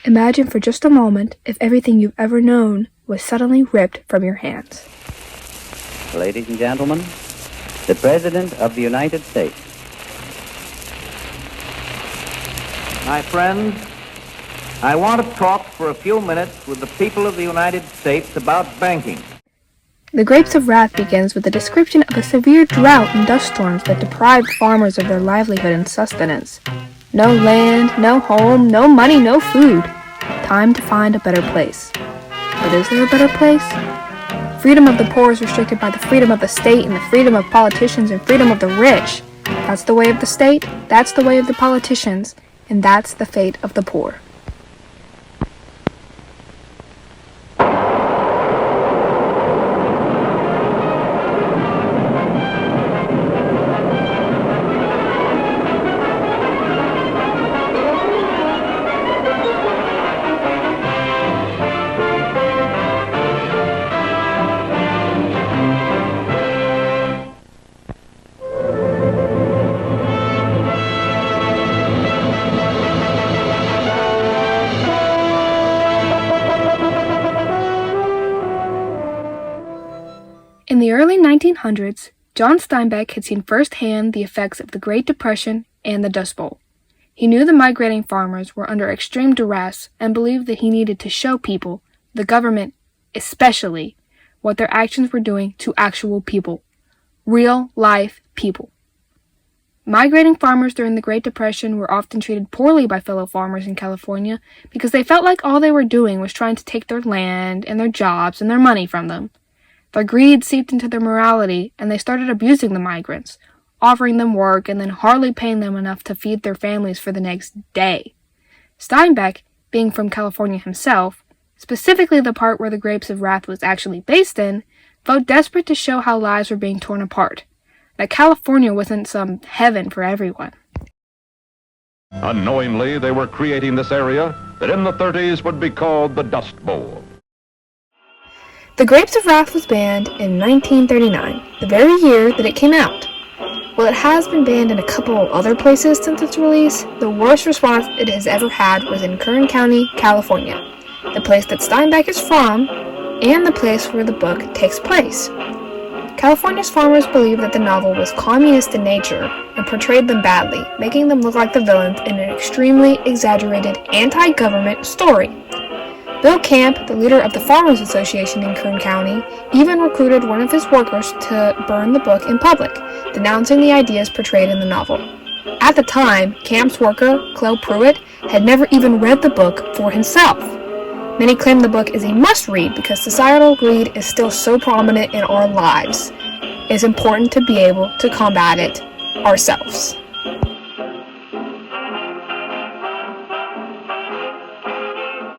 Imagine for just a moment if everything you've ever known was suddenly ripped from your hands. Ladies and gentlemen, the President of the United States. My friends, I want to talk for a few minutes with the people of the United States about banking. The Grapes of Wrath begins with a description of a severe drought and dust storms that deprived farmers of their livelihood and sustenance. No land, no home, no money, no food. Time to find a better place. But is there a better place? Freedom of the poor is restricted by the freedom of the state and the freedom of politicians and freedom of the rich. That's the way of the state, that's the way of the politicians, and that's the fate of the poor. In the early 1900s, John Steinbeck had seen firsthand the effects of the Great Depression and the Dust Bowl. He knew the migrating farmers were under extreme duress and believed that he needed to show people, the government especially, what their actions were doing to actual people. Real-life people. Migrating farmers during the Great Depression were often treated poorly by fellow farmers in California because they felt like all they were doing was trying to take their land and their jobs and their money from them. Their greed seeped into their morality, and they started abusing the migrants, offering them work and then hardly paying them enough to feed their families for the next day. Steinbeck, being from California himself, specifically the part where the Grapes of Wrath was actually based in, felt desperate to show how lives were being torn apart, that California wasn't some heaven for everyone. Unknowingly, they were creating this area that in the 30s would be called the Dust Bowl. The Grapes of Wrath was banned in 1939, the very year that it came out. While it has been banned in a couple of other places since its release, the worst response it has ever had was in Kern County, California, the place that Steinbeck is from, and the place where the book takes place. California's farmers believed that the novel was communist in nature and portrayed them badly, making them look like the villains in an extremely exaggerated anti-government story. Bill Camp, the leader of the Farmers Association in Kern County, even recruited one of his workers to burn the book in public, denouncing the ideas portrayed in the novel. At the time, Camp's worker, Clell Pruitt, had never even read the book for himself. Many claim the book is a must-read because societal greed is still so prominent in our lives. It's important to be able to combat it ourselves.